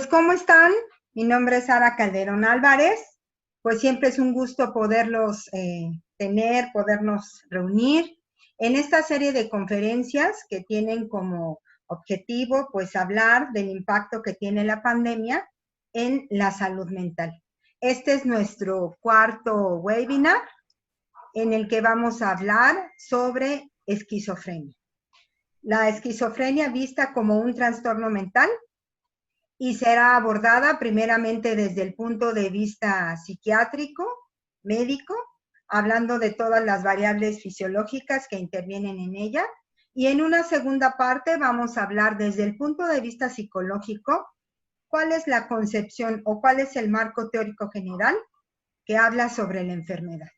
¿cómo están? Mi nombre es Sara Calderón Álvarez. Pues siempre es un gusto poderlos podernos reunir en esta serie de conferencias que tienen como objetivo, pues, hablar del impacto que tiene la pandemia en la salud mental. Este es nuestro cuarto webinar en el que vamos a hablar sobre esquizofrenia. La esquizofrenia vista como un trastorno mental y será abordada primeramente desde el punto de vista psiquiátrico, médico, hablando de todas las variables fisiológicas que intervienen en ella. Y en una segunda parte vamos a hablar desde el punto de vista psicológico, cuál es la concepción o cuál es el marco teórico general que habla sobre la enfermedad.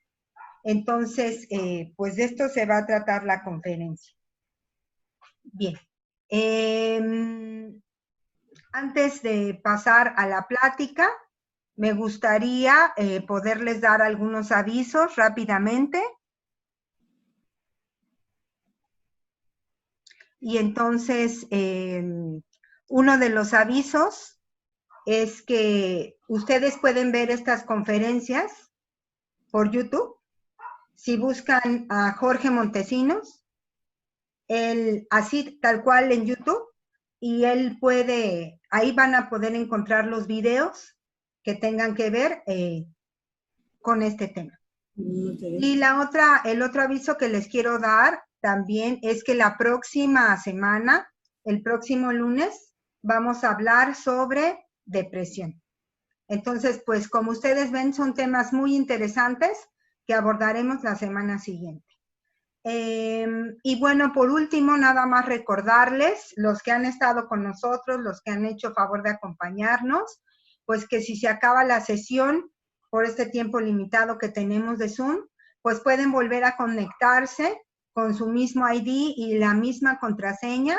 Entonces, pues de esto se va a tratar la conferencia. Bien. Antes de pasar a la plática, me gustaría poderles dar algunos avisos rápidamente. Y entonces, uno de los avisos es que ustedes pueden ver estas conferencias por YouTube. Si buscan a Jorge Montesinos, así tal cual en YouTube, y él puede, ahí van a poder encontrar los videos que tengan que ver con este tema. Y el otro aviso que les quiero dar también es que la próxima semana, el próximo lunes, vamos a hablar sobre depresión. Entonces, pues como ustedes ven, son temas muy interesantes que abordaremos la semana siguiente. Y bueno, por último, nada más recordarles, los que han estado con nosotros, los que han hecho favor de acompañarnos, pues que si se acaba la sesión por este tiempo limitado que tenemos de Zoom, pues pueden volver a conectarse con su mismo ID y la misma contraseña,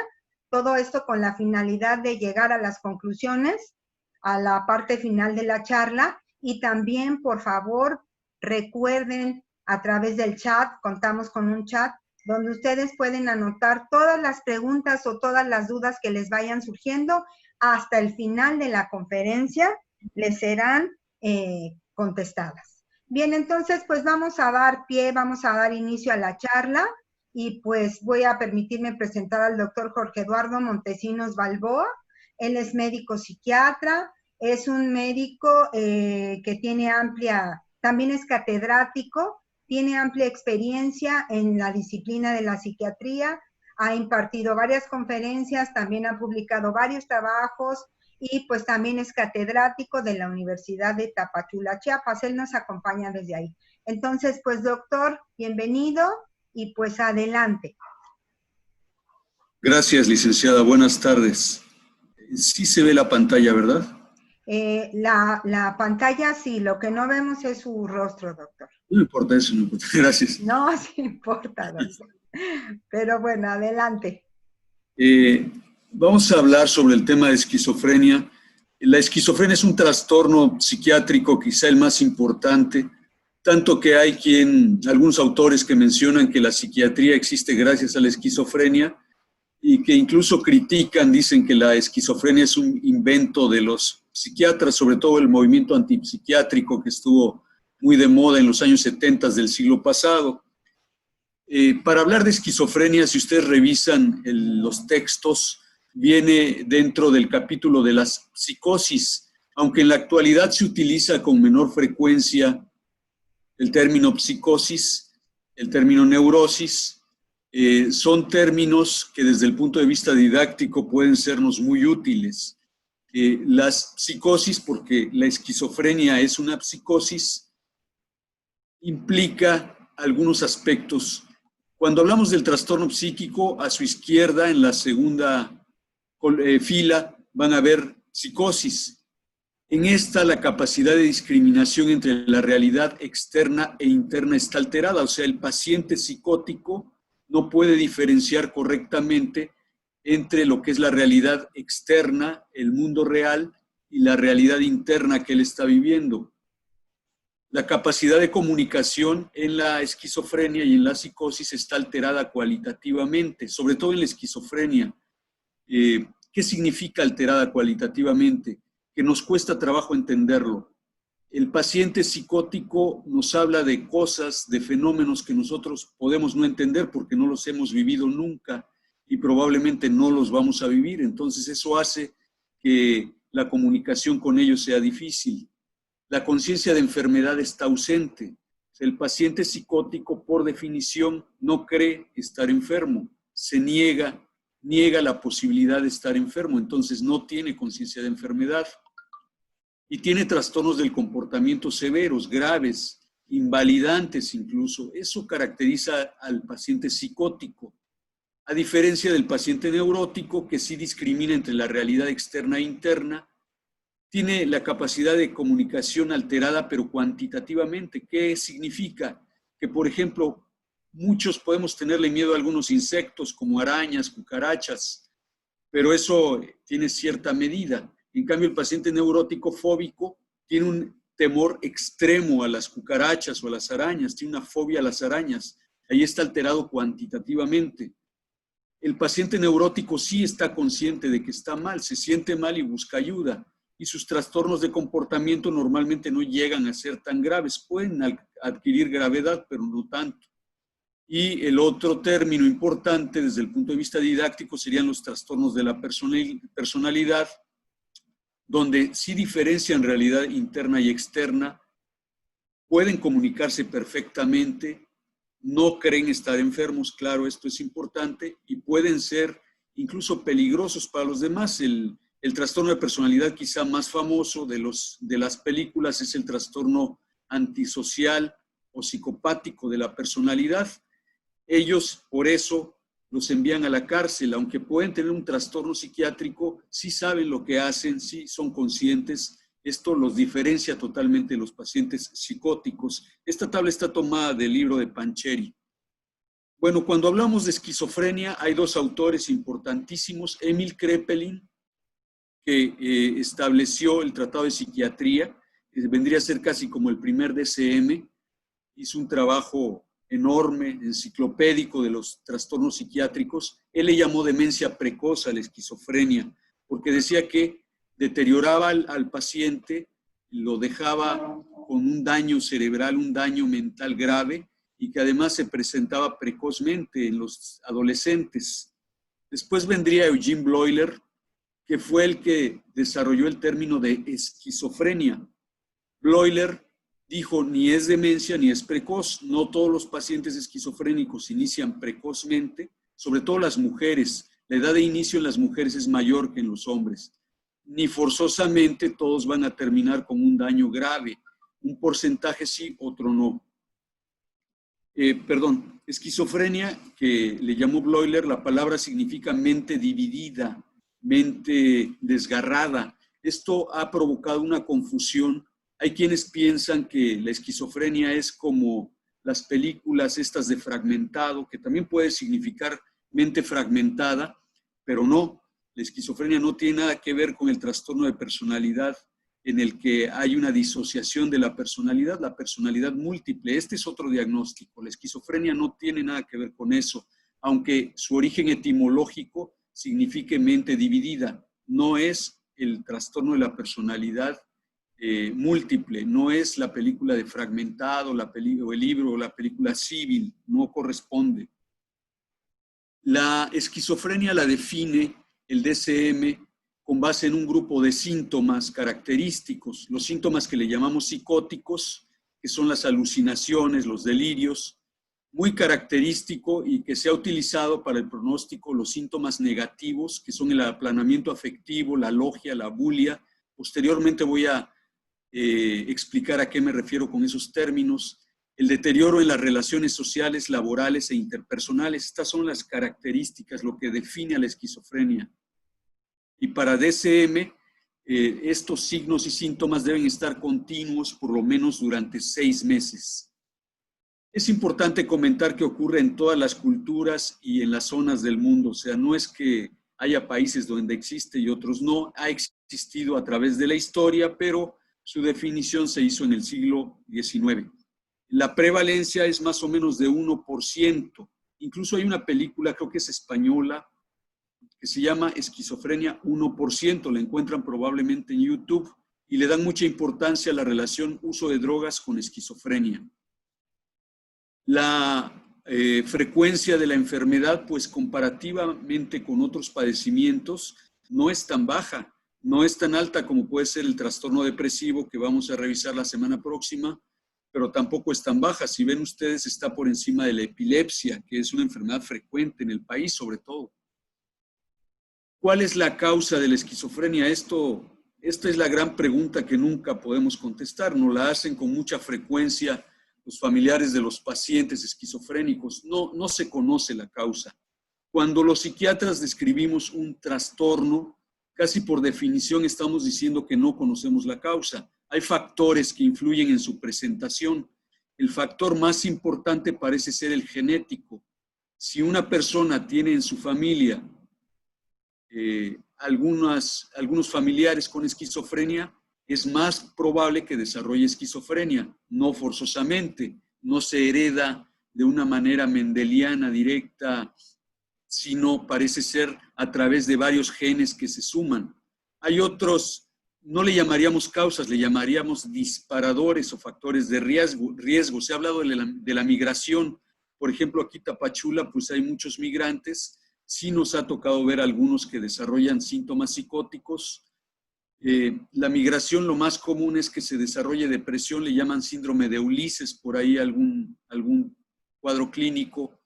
todo esto con la finalidad de llegar a las conclusiones, a la parte final de la charla, y también, por favor, recuerden a través del chat, contamos con un chat, donde ustedes pueden anotar todas las preguntas o todas las dudas que les vayan surgiendo. Hasta el final de la conferencia les serán contestadas. Bien, entonces pues vamos a dar inicio a la charla y pues voy a permitirme presentar al doctor Jorge Eduardo Montesinos Balboa. Él es médico psiquiatra, es un médico que tiene también es catedrático, tiene amplia experiencia en la disciplina de la psiquiatría, ha impartido varias conferencias, también ha publicado varios trabajos y pues también es catedrático de la Universidad de Tapachula, Chiapas. Él nos acompaña desde ahí. Entonces, pues doctor, bienvenido y pues adelante. Gracias, licenciada. Buenas tardes. Sí se ve la pantalla, ¿verdad? La pantalla sí, lo que no vemos es su rostro, doctor. No importa eso, no importa. Gracias. No, sí importa, doctor. Pero bueno, adelante. Vamos a hablar sobre el tema de esquizofrenia. La esquizofrenia es un trastorno psiquiátrico, quizá el más importante, tanto que hay algunos autores que mencionan que la psiquiatría existe gracias a la esquizofrenia y que incluso critican, dicen que la esquizofrenia es un invento de los psiquiatras, sobre todo el movimiento antipsiquiátrico que estuvo muy de moda en los años 70 del siglo pasado. Para hablar de esquizofrenia, si ustedes revisan los textos, viene dentro del capítulo de las psicosis, aunque en la actualidad se utiliza con menor frecuencia el término psicosis, el término neurosis. Son términos que desde el punto de vista didáctico pueden sernos muy útiles. Las psicosis, porque la esquizofrenia es una psicosis, implica algunos aspectos. Cuando hablamos del trastorno psíquico, a su izquierda, en la segunda fila, van a ver psicosis. En esta, la capacidad de discriminación entre la realidad externa e interna está alterada, o sea, el paciente psicótico no puede diferenciar correctamente entre lo que es la realidad externa, el mundo real, y la realidad interna que él está viviendo. La capacidad de comunicación en la esquizofrenia y en la psicosis está alterada cualitativamente, sobre todo en la esquizofrenia. ¿Qué significa alterada cualitativamente? que nos cuesta trabajo entenderlo. El paciente psicótico nos habla de cosas, de fenómenos que nosotros podemos no entender porque no los hemos vivido nunca y probablemente no los vamos a vivir. Entonces eso hace que la comunicación con ellos sea difícil. La conciencia de enfermedad está ausente. El paciente psicótico, por definición, no cree estar enfermo, se niega la posibilidad de estar enfermo, entonces no tiene conciencia de enfermedad. Y tiene trastornos del comportamiento severos, graves, invalidantes incluso. Eso caracteriza al paciente psicótico, a diferencia del paciente neurótico, que sí discrimina entre la realidad externa e interna. Tiene la capacidad de comunicación alterada, pero cuantitativamente. ¿Qué significa? Que, por ejemplo, muchos podemos tenerle miedo a algunos insectos, como arañas, cucarachas, pero eso tiene cierta medida. En cambio, el paciente neurótico fóbico tiene un temor extremo a las cucarachas o a las arañas, tiene una fobia a las arañas. Ahí está alterado cuantitativamente. El paciente neurótico sí está consciente de que está mal, se siente mal y busca ayuda. Y sus trastornos de comportamiento normalmente no llegan a ser tan graves. Pueden adquirir gravedad, pero no tanto. Y el otro término importante desde el punto de vista didáctico serían los trastornos de la personalidad, donde sí diferencian realidad interna y externa, pueden comunicarse perfectamente, no creen estar enfermos, claro, esto es importante, y pueden ser incluso peligrosos para los demás. El trastorno de personalidad quizá más famoso de las películas es el trastorno antisocial o psicopático de la personalidad. Ellos, por eso, los envían a la cárcel, aunque pueden tener un trastorno psiquiátrico, sí saben lo que hacen, sí son conscientes. Esto los diferencia totalmente de los pacientes psicóticos. Esta tabla está tomada del libro de Pancheri. Bueno, cuando hablamos de esquizofrenia, hay dos autores importantísimos. Emil Kraepelin, que estableció el Tratado de Psiquiatría, que vendría a ser casi como el primer DSM, hizo un trabajo enorme, enciclopédico de los trastornos psiquiátricos. Él le llamó demencia precoz a la esquizofrenia, porque decía que deterioraba al paciente, lo dejaba con un daño cerebral, un daño mental grave, y que además se presentaba precozmente en los adolescentes. Después vendría Eugene Bleuler, que fue el que desarrolló el término de esquizofrenia. Bleuler dijo, ni es demencia ni es precoz. No todos los pacientes esquizofrénicos inician precozmente, sobre todo las mujeres. La edad de inicio en las mujeres es mayor que en los hombres. Ni forzosamente todos van a terminar con un daño grave. Un porcentaje sí, otro no. Esquizofrenia, que le llamó Bleuler, la palabra significa mente dividida, mente desgarrada. Esto ha provocado una confusión. Hay quienes piensan que la esquizofrenia es como las películas estas de fragmentado, que también puede significar mente fragmentada, pero no. La esquizofrenia no tiene nada que ver con el trastorno de personalidad en el que hay una disociación de la personalidad múltiple. Este es otro diagnóstico. La esquizofrenia no tiene nada que ver con eso, aunque su origen etimológico signifique mente dividida. No es el trastorno de la personalidad múltiple, no es la película de fragmentado, o el libro o la película Civil, no corresponde. La esquizofrenia la define el DSM con base en un grupo de síntomas característicos, los síntomas que le llamamos psicóticos, que son las alucinaciones, los delirios, muy característico y que se ha utilizado para el pronóstico, los síntomas negativos, que son el aplanamiento afectivo, la logia, la bulia. Posteriormente voy a explicar a qué me refiero con esos términos. El deterioro en las relaciones sociales, laborales e interpersonales. Estas son las características, lo que define a la esquizofrenia. Y para DSM, estos signos y síntomas deben estar continuos por lo menos durante 6 meses. Es importante comentar que ocurre en todas las culturas y en las zonas del mundo. O sea, no es que haya países donde existe y otros no. Ha existido a través de la historia, pero su definición se hizo en el siglo XIX. La prevalencia es más o menos de 1%. Incluso hay una película, creo que es española, que se llama Esquizofrenia 1%, la encuentran probablemente en YouTube, y le dan mucha importancia a la relación uso de drogas con esquizofrenia. La frecuencia de la enfermedad, pues comparativamente con otros padecimientos, no es tan baja, no es tan alta como puede ser el trastorno depresivo que vamos a revisar la semana próxima, pero tampoco es tan baja. Si ven ustedes, está por encima de la epilepsia, que es una enfermedad frecuente en el país sobre todo. ¿Cuál es la causa de la esquizofrenia? Esta es la gran pregunta que nunca podemos contestar. Nos la hacen con mucha frecuencia los familiares de los pacientes esquizofrénicos. No se conoce la causa. Cuando los psiquiatras describimos un trastorno, casi por definición estamos diciendo que no conocemos la causa. Hay factores que influyen en su presentación. El factor más importante parece ser el genético. Si una persona tiene en su familia algunos familiares con esquizofrenia, es más probable que desarrolle esquizofrenia, no forzosamente, no se hereda de una manera mendeliana directa, sino parece ser a través de varios genes que se suman. Hay otros, no le llamaríamos causas, le llamaríamos disparadores o factores de riesgo. Se ha hablado de la migración. Por ejemplo, aquí en Tapachula, pues hay muchos migrantes. Sí nos ha tocado ver algunos que desarrollan síntomas psicóticos. La migración, lo más común es que se desarrolle depresión, le llaman síndrome de Ulises, por ahí algún cuadro clínico.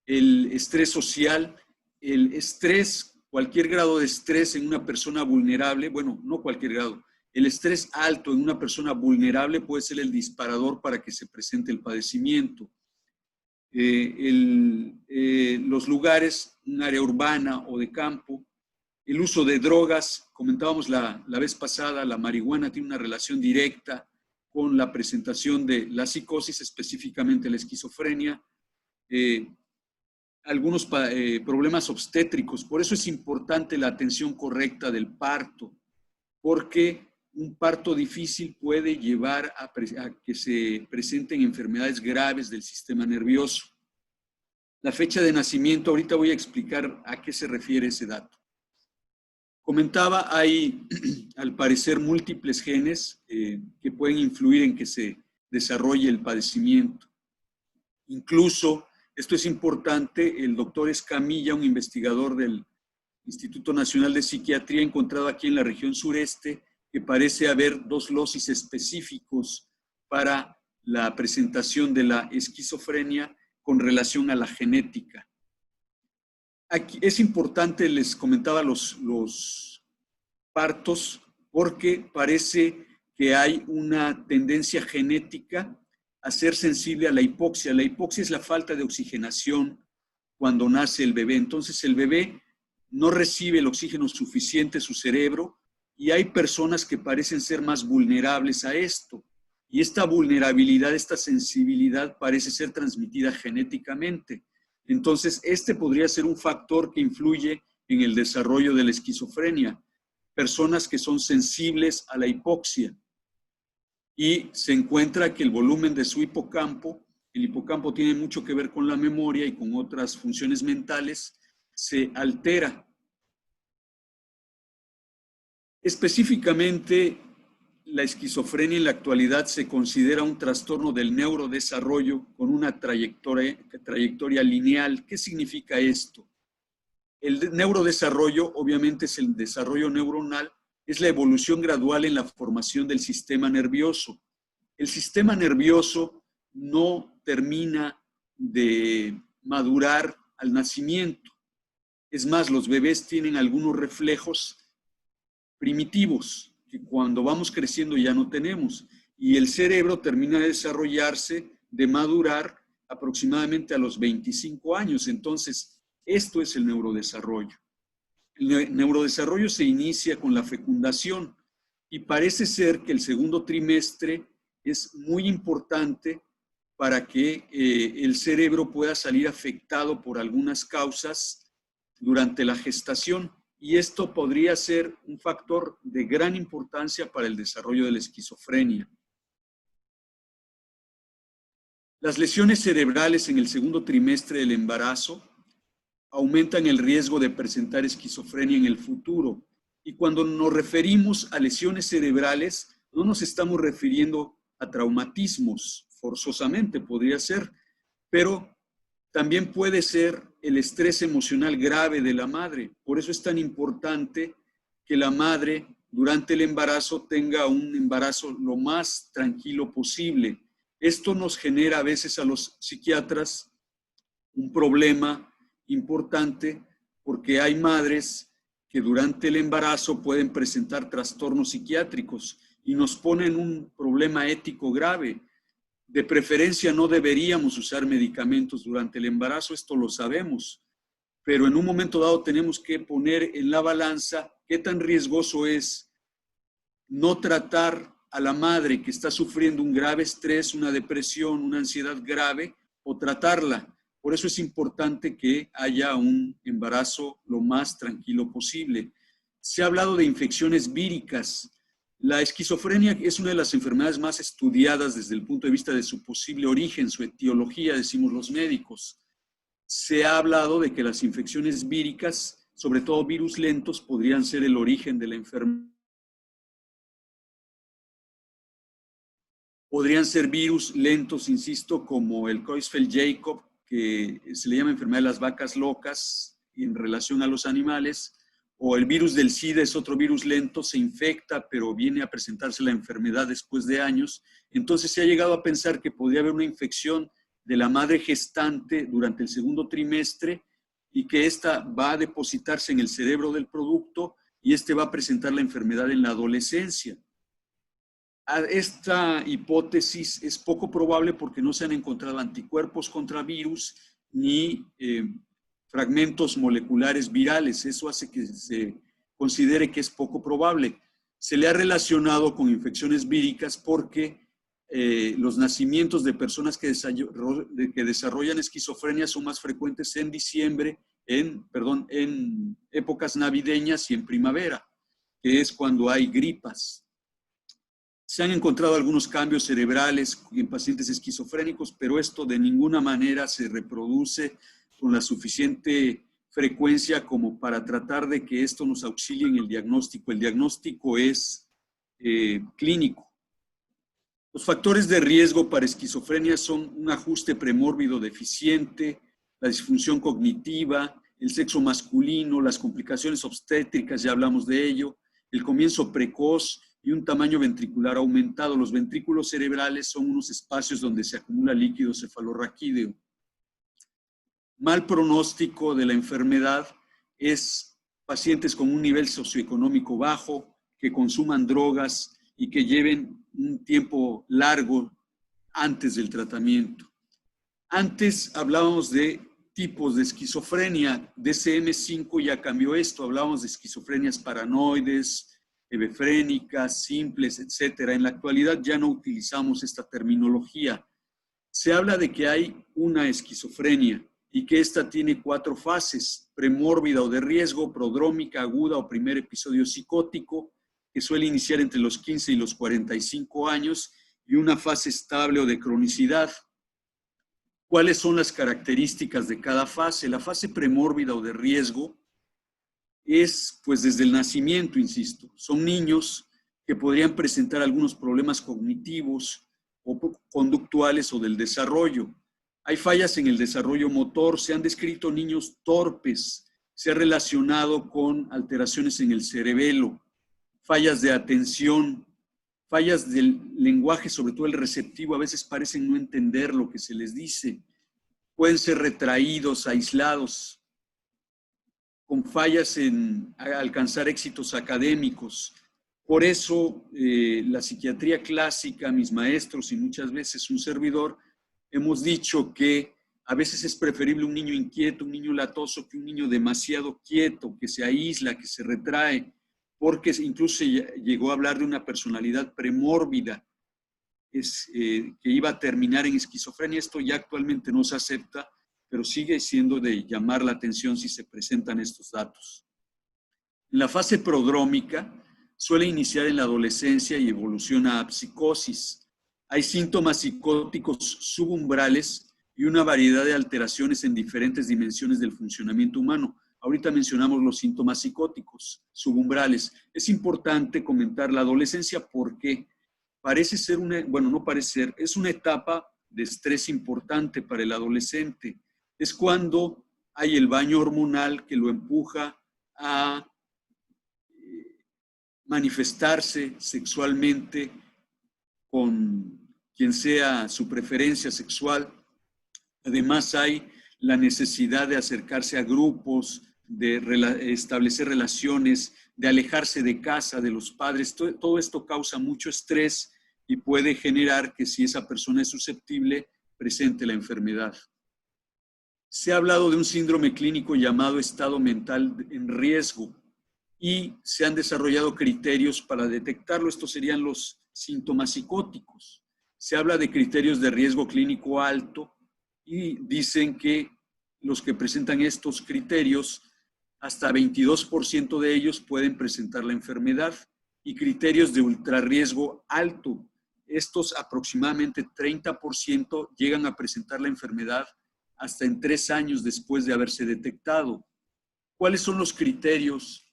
El estrés social, el estrés, cualquier grado de estrés en una persona vulnerable, bueno, no cualquier grado, el estrés alto en una persona vulnerable puede ser el disparador para que se presente el padecimiento. Los lugares, un área urbana o de campo, el uso de drogas, comentábamos la vez pasada, la marihuana tiene una relación directa con la presentación de la psicosis, específicamente la esquizofrenia, algunos problemas obstétricos. Por eso es importante la atención correcta del parto, porque un parto difícil puede llevar a que se presenten enfermedades graves del sistema nervioso. La fecha de nacimiento, ahorita voy a explicar a qué se refiere ese dato. Comentaba, hay al parecer múltiples genes que pueden influir en que se desarrolle el padecimiento. Incluso, esto es importante, el doctor Escamilla, un investigador del Instituto Nacional de Psiquiatría, encontrado aquí en la región sureste, que parece haber 2 locis específicos para la presentación de la esquizofrenia con relación a la genética. Aquí es importante, les comentaba los partos, porque parece que hay una tendencia genética a ser sensible a la hipoxia. La hipoxia es la falta de oxigenación cuando nace el bebé. Entonces el bebé no recibe el oxígeno suficiente en su cerebro y hay personas que parecen ser más vulnerables a esto. Y esta vulnerabilidad, esta sensibilidad parece ser transmitida genéticamente. Entonces, este podría ser un factor que influye en el desarrollo de la esquizofrenia. Personas que son sensibles a la hipoxia. Y se encuentra que el volumen de su hipocampo, el hipocampo tiene mucho que ver con la memoria y con otras funciones mentales, se altera. Específicamente, la esquizofrenia en la actualidad se considera un trastorno del neurodesarrollo con una trayectoria lineal. ¿Qué significa esto? El neurodesarrollo, obviamente, es el desarrollo neuronal, es la evolución gradual en la formación del sistema nervioso. El sistema nervioso no termina de madurar al nacimiento. Es más, los bebés tienen algunos reflejos primitivos que cuando vamos creciendo ya no tenemos. Y el cerebro termina de desarrollarse, de madurar aproximadamente a los 25 años. Entonces, esto es el neurodesarrollo. El neurodesarrollo se inicia con la fecundación y parece ser que el segundo trimestre es muy importante para que el cerebro pueda salir afectado por algunas causas durante la gestación. Y esto podría ser un factor de gran importancia para el desarrollo de la esquizofrenia. Las lesiones cerebrales en el segundo trimestre del embarazo aumentan el riesgo de presentar esquizofrenia en el futuro. Y cuando nos referimos a lesiones cerebrales, no nos estamos refiriendo a traumatismos, forzosamente podría ser, pero también puede ser el estrés emocional grave de la madre. Por eso es tan importante que la madre durante el embarazo tenga un embarazo lo más tranquilo posible. Esto nos genera a veces a los psiquiatras un problema importante porque hay madres que durante el embarazo pueden presentar trastornos psiquiátricos y nos ponen un problema ético grave. De preferencia no deberíamos usar medicamentos durante el embarazo, esto lo sabemos, pero en un momento dado tenemos que poner en la balanza qué tan riesgoso es no tratar a la madre que está sufriendo un grave estrés, una depresión, una ansiedad grave, o tratarla. Por eso es importante que haya un embarazo lo más tranquilo posible. Se ha hablado de infecciones víricas. La esquizofrenia es una de las enfermedades más estudiadas desde el punto de vista de su posible origen, su etiología, decimos los médicos. Se ha hablado de que las infecciones víricas, sobre todo virus lentos, podrían ser el origen de la enfermedad. Podrían ser virus lentos, insisto, como el Creutzfeldt-Jakob, que se le llama enfermedad de las vacas locas en relación a los animales, o el virus del SIDA es otro virus lento, se infecta, pero viene a presentarse la enfermedad después de años. Entonces se ha llegado a pensar que podría haber una infección de la madre gestante durante el segundo trimestre y que esta va a depositarse en el cerebro del producto y este va a presentar la enfermedad en la adolescencia. Esta hipótesis es poco probable porque no se han encontrado anticuerpos contra virus ni fragmentos moleculares virales. Eso hace que se considere que es poco probable. Se le ha relacionado con infecciones víricas porque los nacimientos de personas que desarrollan esquizofrenia son más frecuentes en diciembre, en épocas navideñas y en primavera, que es cuando hay gripas. Se han encontrado algunos cambios cerebrales en pacientes esquizofrénicos, pero esto de ninguna manera se reproduce con la suficiente frecuencia como para tratar de que esto nos auxilie en el diagnóstico. El diagnóstico es clínico. Los factores de riesgo para esquizofrenia son un ajuste premórbido deficiente, la disfunción cognitiva, el sexo masculino, las complicaciones obstétricas, ya hablamos de ello, el comienzo precoz y un tamaño ventricular aumentado. Los ventrículos cerebrales son unos espacios donde se acumula líquido cefalorraquídeo. Mal pronóstico de la enfermedad es pacientes con un nivel socioeconómico bajo, que consuman drogas y que lleven un tiempo largo antes del tratamiento. Antes hablábamos de tipos de esquizofrenia, DSM-5 ya cambió esto, hablábamos de esquizofrenias paranoides, hebefrénicas, simples, etc. En la actualidad ya no utilizamos esta terminología. Se habla de que hay una esquizofrenia y que esta tiene 4 fases: premórbida o de riesgo, prodrómica, aguda o primer episodio psicótico, que suele iniciar entre los 15 y los 45 años, y una fase estable o de cronicidad. ¿Cuáles son las características de cada fase? La fase premórbida o de riesgo es, pues, desde el nacimiento, insisto. Son niños que podrían presentar algunos problemas cognitivos o conductuales o del desarrollo. Hay fallas en el desarrollo motor, se han descrito niños torpes, se ha relacionado con alteraciones en el cerebelo, fallas de atención, fallas del lenguaje, sobre todo el receptivo, a veces parecen no entender lo que se les dice, pueden ser retraídos, aislados, con fallas en alcanzar éxitos académicos. Por eso la psiquiatría clásica, mis maestros y muchas veces un servidor, hemos dicho que a veces es preferible un niño inquieto, un niño latoso, que un niño demasiado quieto, que se aísla, que se retrae, porque incluso llegó a hablar de una personalidad premórbida que iba a terminar en esquizofrenia. Esto ya actualmente no se acepta, pero sigue siendo de llamar la atención si se presentan estos datos. En la fase prodrómica suele iniciar en la adolescencia y evoluciona a psicosis. Hay síntomas psicóticos subumbrales y una variedad de alteraciones en diferentes dimensiones del funcionamiento humano. Ahorita mencionamos los síntomas psicóticos subumbrales. Es importante comentar la adolescencia porque parece ser no parece ser, es una etapa de estrés importante para el adolescente. Es cuando hay el baño hormonal que lo empuja a manifestarse sexualmente con quien sea su preferencia sexual. Además hay la necesidad de acercarse a grupos, de establecer relaciones, de alejarse de casa, de los padres. Todo esto causa mucho estrés y puede generar que si esa persona es susceptible, presente la enfermedad. Se ha hablado de un síndrome clínico llamado estado mental en riesgo y se han desarrollado criterios para detectarlo. Estos serían los síntomas psicóticos. Se habla de criterios de riesgo clínico alto y dicen que los que presentan estos criterios, hasta 22% de ellos pueden presentar la enfermedad, y criterios de ultrarriesgo alto. Estos aproximadamente 30% llegan a presentar la enfermedad hasta en 3 años después de haberse detectado. ¿Cuáles son los criterios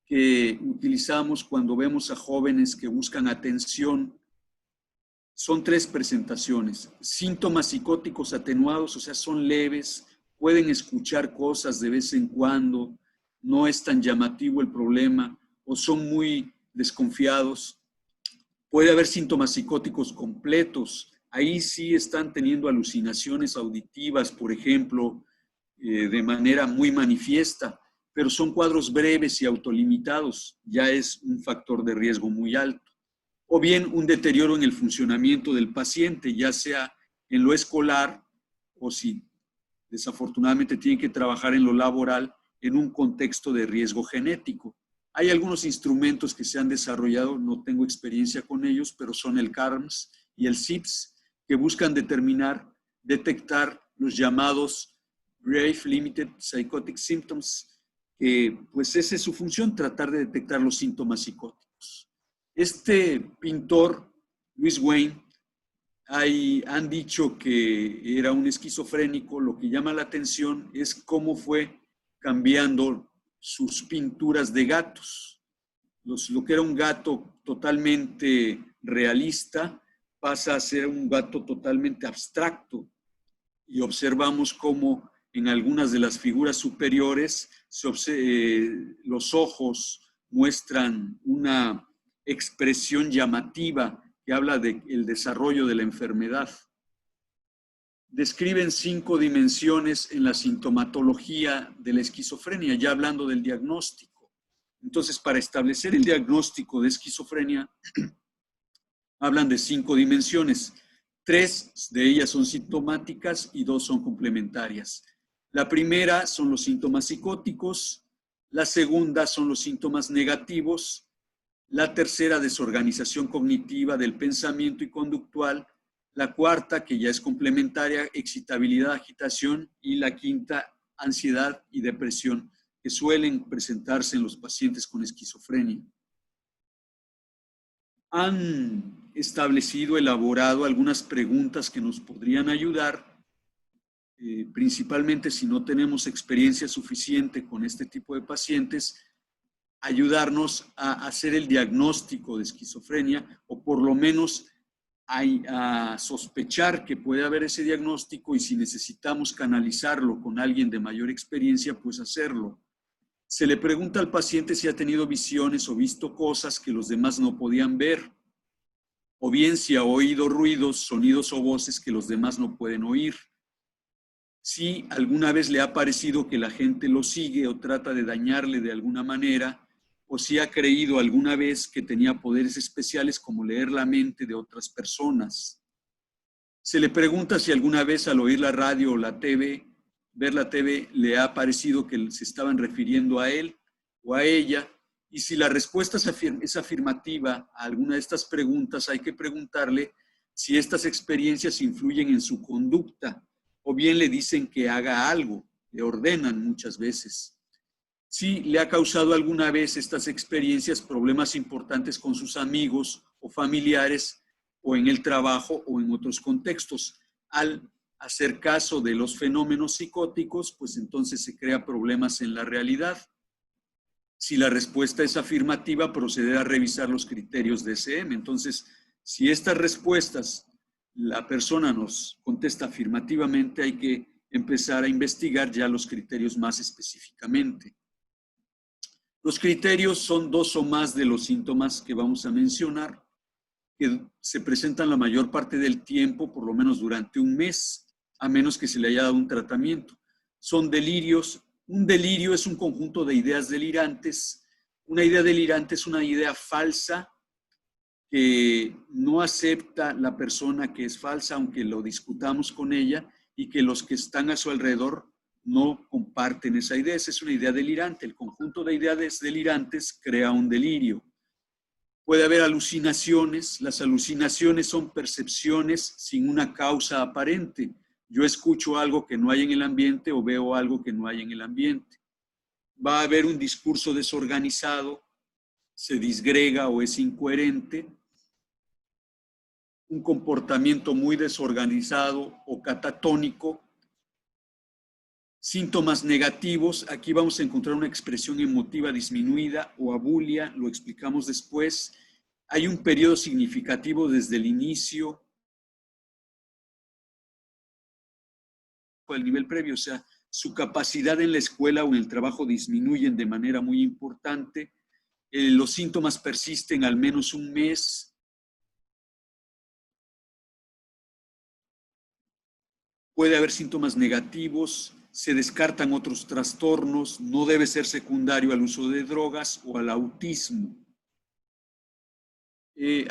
que utilizamos cuando vemos a jóvenes que buscan atención? Son 3 presentaciones. Síntomas psicóticos atenuados, o sea, son leves, pueden escuchar cosas de vez en cuando, no es tan llamativo el problema, o son muy desconfiados. Puede haber síntomas psicóticos completos. Ahí sí están teniendo alucinaciones auditivas, por ejemplo, de manera muy manifiesta, pero son cuadros breves y autolimitados. Ya es un factor de riesgo muy alto. O bien un deterioro en el funcionamiento del paciente, ya sea en lo escolar o si desafortunadamente tiene que trabajar en lo laboral en un contexto de riesgo genético. Hay algunos instrumentos que se han desarrollado, no tengo experiencia con ellos, pero son el CARMS y el SIPS, que buscan detectar los llamados Grave Limited Psychotic Symptoms, que pues esa es su función, tratar de detectar los síntomas psicóticos. Este pintor, Louis Wayne, han dicho que era un esquizofrénico. Lo que llama la atención es cómo fue cambiando sus pinturas de gatos. Lo que era un gato totalmente realista pasa a ser un gato totalmente abstracto, y observamos cómo en algunas de las figuras superiores los ojos muestran una expresión llamativa que habla del desarrollo de la enfermedad. Describen 5 dimensiones en la sintomatología de la esquizofrenia, ya hablando del diagnóstico. Entonces, para establecer el diagnóstico de esquizofrenia, hablan de 5 dimensiones. 3 de ellas son sintomáticas y 2 son complementarias. La primera son los síntomas psicóticos, la segunda son los síntomas negativos, la tercera, desorganización cognitiva del pensamiento y conductual, la cuarta, que ya es complementaria, excitabilidad, agitación, y la quinta, ansiedad y depresión, que suelen presentarse en los pacientes con esquizofrenia. Han elaborado algunas preguntas que nos podrían ayudar, principalmente si no tenemos experiencia suficiente con este tipo de pacientes, ayudarnos a hacer el diagnóstico de esquizofrenia, o por lo menos a sospechar que puede haber ese diagnóstico, y si necesitamos canalizarlo con alguien de mayor experiencia, pues hacerlo. Se le pregunta al paciente si ha tenido visiones o visto cosas que los demás no podían ver, o bien si ha oído ruidos, sonidos o voces que los demás no pueden oír. Si alguna vez le ha parecido que la gente lo sigue o trata de dañarle de alguna manera, o si ha creído alguna vez que tenía poderes especiales como leer la mente de otras personas. Se le pregunta si alguna vez al oír la radio o la TV, ver la TV, le ha parecido que se estaban refiriendo a él o a ella, y si la respuesta es afirmativa a alguna de estas preguntas, hay que preguntarle si estas experiencias influyen en su conducta, o bien le dicen que haga algo, le ordenan muchas veces. Si le ha causado alguna vez estas experiencias problemas importantes con sus amigos o familiares, o en el trabajo o en otros contextos. Al hacer caso de los fenómenos psicóticos, pues entonces se crea problemas en la realidad. Si la respuesta es afirmativa, proceder a revisar los criterios de SM. Entonces, si estas respuestas la persona nos contesta afirmativamente, hay que empezar a investigar ya los criterios más específicamente. Los criterios son 2 o más de los síntomas que vamos a mencionar, que se presentan la mayor parte del tiempo, por lo menos durante un mes, a menos que se le haya dado un tratamiento. Son delirios. Un delirio es un conjunto de ideas delirantes. Una idea delirante es una idea falsa que no acepta la persona que es falsa, aunque lo discutamos con ella, y que los que están a su alrededor no comparten esa idea. Esa es una idea delirante. El conjunto de ideas delirantes crea un delirio. Puede haber alucinaciones. Las alucinaciones son percepciones sin una causa aparente. Yo escucho algo que no hay en el ambiente o veo algo que no hay en el ambiente. Va a haber un discurso desorganizado, se disgrega o es incoherente. Un comportamiento muy desorganizado o catatónico. Síntomas negativos, aquí vamos a encontrar una expresión emotiva disminuida o abulia, lo explicamos después. Hay un periodo significativo desde el inicio al nivel previo, o sea, su capacidad en la escuela o en el trabajo disminuyen de manera muy importante. Los síntomas persisten al menos un mes. Puede haber síntomas negativos, se descartan otros trastornos, no debe ser secundario al uso de drogas o al autismo.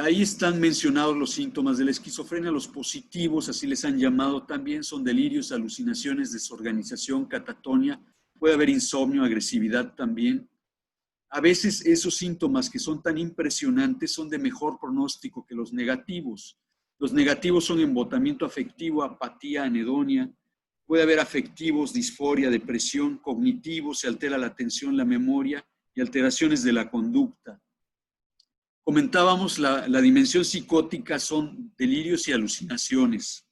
Ahí están mencionados los síntomas de la esquizofrenia, los positivos, así les han llamado también, son delirios, alucinaciones, desorganización, catatonia, puede haber insomnio, agresividad también. A veces esos síntomas que son tan impresionantes son de mejor pronóstico que los negativos. Los negativos son embotamiento afectivo, apatía, anedonia. Puede haber afectivos, disforia, depresión, cognitivos, se altera la atención, la memoria y alteraciones de la conducta. Comentábamos, la dimensión psicótica son delirios y alucinaciones.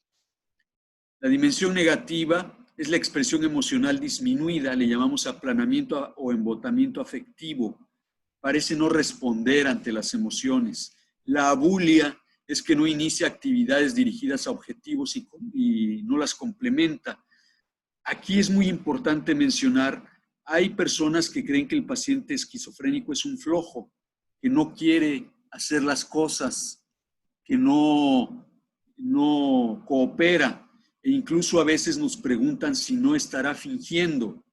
La dimensión negativa es la expresión emocional disminuida, le llamamos aplanamiento o embotamiento afectivo. Parece no responder ante las emociones. La abulia es que no inicia actividades dirigidas a objetivos y no las complementa. Aquí es muy importante mencionar, hay personas que creen que el paciente esquizofrénico es un flojo, que no quiere hacer las cosas, que no coopera, e incluso a veces nos preguntan si no estará fingiendo.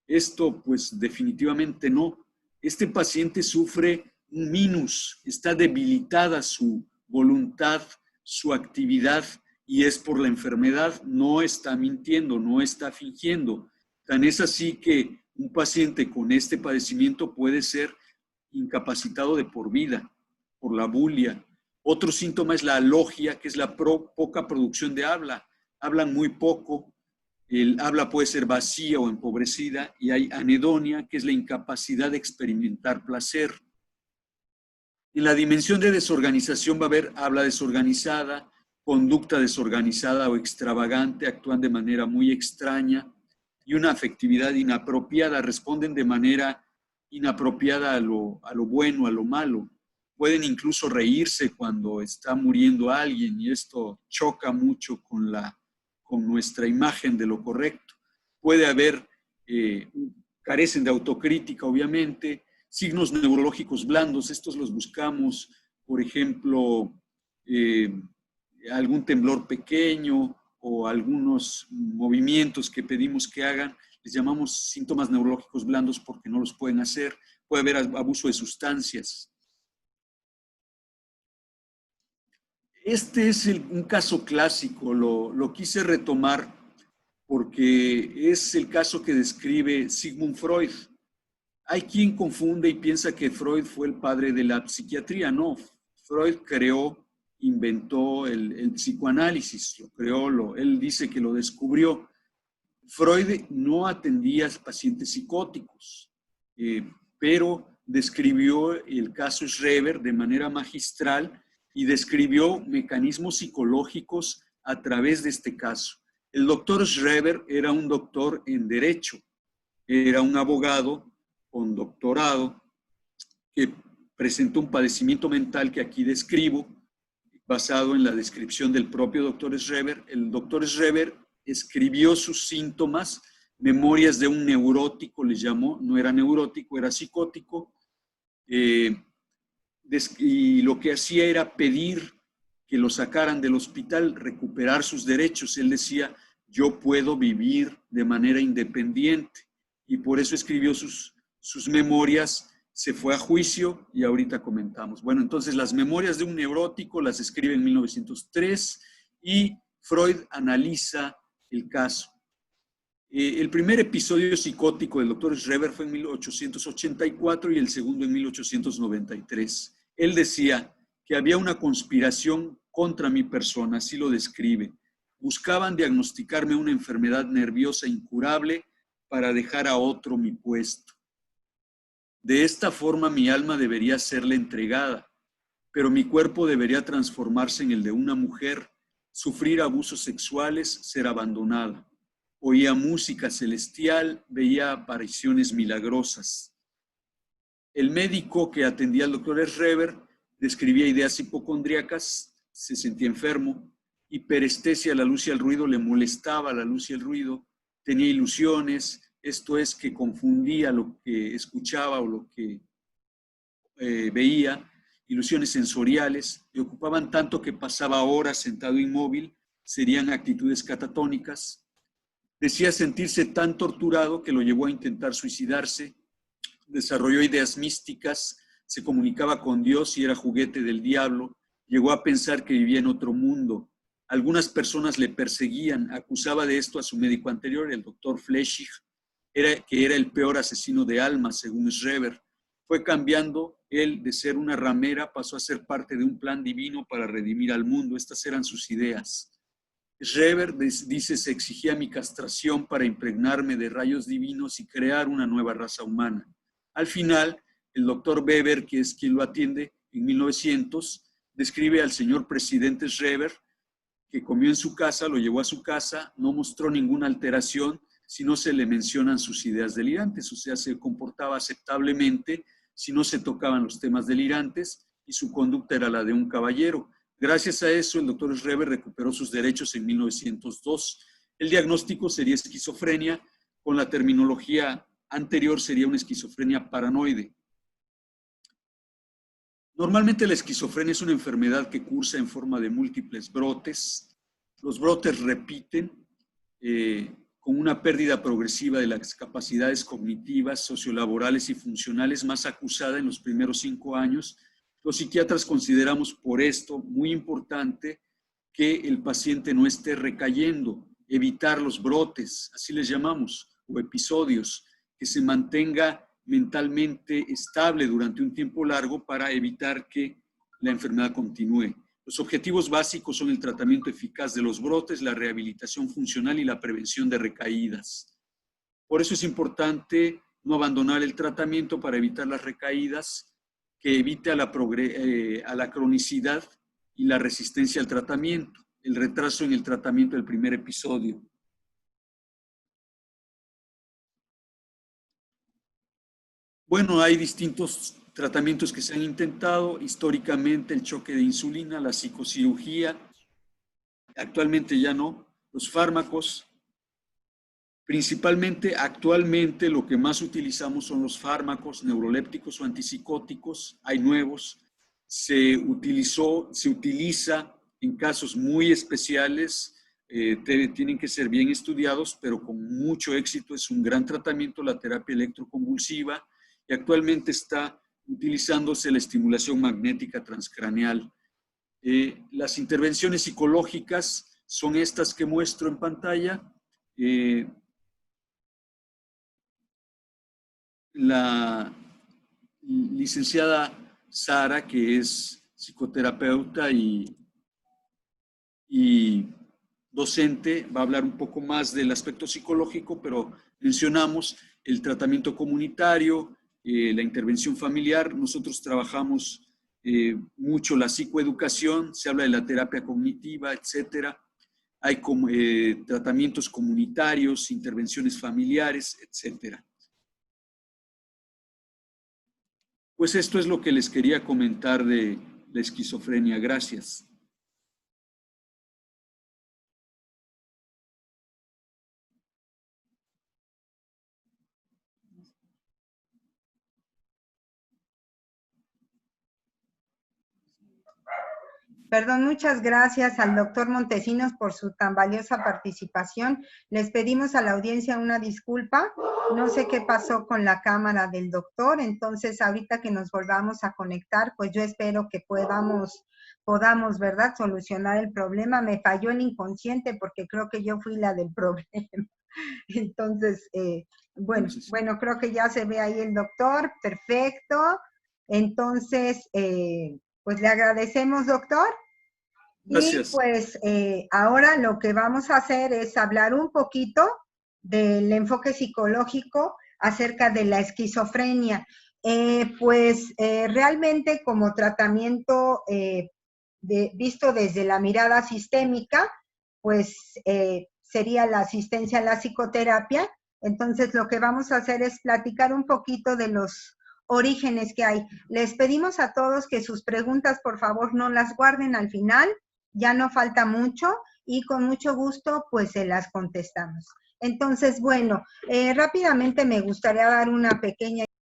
Esto, pues, definitivamente no. Este paciente sufre un minus, está debilitada su voluntad, su actividad, y es por la enfermedad, no está mintiendo, no está fingiendo. Tan es así que un paciente con este padecimiento puede ser incapacitado de por vida, por la abulia. Otro síntoma es la alogia, que es la poca producción de habla. Hablan muy poco, el habla puede ser vacía o empobrecida, y hay anedonia, que es la incapacidad de experimentar placer. En la dimensión de desorganización va a haber habla desorganizada, conducta desorganizada o extravagante, actúan de manera muy extraña, y una afectividad inapropiada, responden de manera inapropiada a lo bueno, a lo malo. Pueden incluso reírse cuando está muriendo alguien, y esto choca mucho con nuestra imagen de lo correcto. Puede haber, carecen de autocrítica, obviamente, signos neurológicos blandos, estos los buscamos, por ejemplo, algún temblor pequeño o algunos movimientos que pedimos que hagan, les llamamos síntomas neurológicos blandos porque no los pueden hacer. Puede haber abuso de sustancias. Este es un caso clásico, lo quise retomar porque es el caso que describe Sigmund Freud. Hay quien confunde y piensa que Freud fue el padre de la psiquiatría. No, Freud inventó el psicoanálisis, lo creó, él dice que lo descubrió. Freud no atendía a pacientes psicóticos, pero describió el caso Schreber de manera magistral y describió mecanismos psicológicos a través de este caso. El doctor Schreber era un doctor en Derecho, era un abogado con doctorado que presentó un padecimiento mental que aquí describo, basado en la descripción del propio doctor Schreber. El doctor Schreber escribió sus síntomas, memorias de un neurótico, les llamó, no era neurótico, era psicótico, y lo que hacía era pedir que lo sacaran del hospital, recuperar sus derechos. Él decía, yo puedo vivir de manera independiente, y por eso escribió sus memorias. Se fue a juicio y ahorita comentamos. Bueno, entonces las memorias de un neurótico las escribe en 1903 y Freud analiza el caso. El primer episodio psicótico del doctor Schreber fue en 1884 y el segundo en 1893. Él decía que había una conspiración contra mi persona, así lo describe. Buscaban diagnosticarme una enfermedad nerviosa incurable para dejar a otro mi puesto. De esta forma mi alma debería serle entregada, pero mi cuerpo debería transformarse en el de una mujer, sufrir abusos sexuales, ser abandonada. Oía música celestial, veía apariciones milagrosas. El médico que atendía al doctor Schreber describía ideas hipocondríacas, se sentía enfermo, hiperestesia a la luz y al ruido, le molestaba la luz y el ruido, tenía ilusiones, esto es que confundía lo que escuchaba o lo que veía, ilusiones sensoriales, le ocupaban tanto que pasaba horas sentado inmóvil, serían actitudes catatónicas. Decía sentirse tan torturado que lo llevó a intentar suicidarse, desarrolló ideas místicas, se comunicaba con Dios y era juguete del diablo, llegó a pensar que vivía en otro mundo. Algunas personas le perseguían, acusaba de esto a su médico anterior, el doctor Flechig, que era el peor asesino de almas, según Schreber. Fue cambiando él de ser una ramera, pasó a ser parte de un plan divino para redimir al mundo. Estas eran sus ideas. Schreber dice, se exigía mi castración para impregnarme de rayos divinos y crear una nueva raza humana. Al final, el doctor Weber, que es quien lo atiende en 1900, describe al señor presidente Schreber, que comió en su casa, lo llevó a su casa, no mostró ninguna alteración, si no se le mencionan sus ideas delirantes, o sea, se comportaba aceptablemente si no se tocaban los temas delirantes y su conducta era la de un caballero. Gracias a eso, el doctor Schreber recuperó sus derechos en 1902. El diagnóstico sería esquizofrenia, con la terminología anterior sería una esquizofrenia paranoide. Normalmente la esquizofrenia es una enfermedad que cursa en forma de múltiples brotes. Los brotes repiten con una pérdida progresiva de las capacidades cognitivas, sociolaborales y funcionales más acusada en los primeros 5 años. Los psiquiatras consideramos por esto muy importante que el paciente no esté recayendo, evitar los brotes, así les llamamos, o episodios, que se mantenga mentalmente estable durante un tiempo largo para evitar que la enfermedad continúe. Los objetivos básicos son el tratamiento eficaz de los brotes, la rehabilitación funcional y la prevención de recaídas. Por eso es importante no abandonar el tratamiento para evitar las recaídas, que evite a la cronicidad y la resistencia al tratamiento, el retraso en el tratamiento del primer episodio. Bueno, hay distintos tratamientos que se han intentado, históricamente el choque de insulina, la psicocirugía, actualmente ya no, los fármacos. Principalmente, actualmente, lo que más utilizamos son los fármacos neurolépticos o antipsicóticos. Hay nuevos. Se utiliza en casos muy especiales, tienen que ser bien estudiados, pero con mucho éxito. Es un gran tratamiento la terapia electroconvulsiva y actualmente está utilizándose la estimulación magnética transcraneal. Las intervenciones psicológicas son estas que muestro en pantalla. La licenciada Sara, que es psicoterapeuta y docente, va a hablar un poco más del aspecto psicológico, pero mencionamos el tratamiento comunitario, la intervención familiar. Nosotros trabajamos mucho la psicoeducación, se habla de la terapia cognitiva, etcétera. hay tratamientos comunitarios, intervenciones familiares, etc. Pues esto es lo que les quería comentar de la esquizofrenia. Gracias. Perdón, muchas gracias al doctor Montesinos por su tan valiosa participación. Les pedimos a la audiencia una disculpa. No sé qué pasó con la cámara del doctor, entonces ahorita que nos volvamos a conectar, pues yo espero que podamos, ¿verdad?, solucionar el problema. Me falló el inconsciente porque creo que yo fui la del problema. Entonces, bueno, creo que ya se ve ahí el doctor. Perfecto. Entonces, pues le agradecemos, doctor. Gracias. Y pues ahora lo que vamos a hacer es hablar un poquito del enfoque psicológico acerca de la esquizofrenia. Realmente como tratamiento visto desde la mirada sistémica, pues sería la asistencia a la psicoterapia. Entonces lo que vamos a hacer es platicar un poquito de los orígenes que hay. Les pedimos a todos que sus preguntas, por favor, no las guarden al final, ya no falta mucho y con mucho gusto pues se las contestamos. Entonces, bueno, rápidamente me gustaría dar una pequeña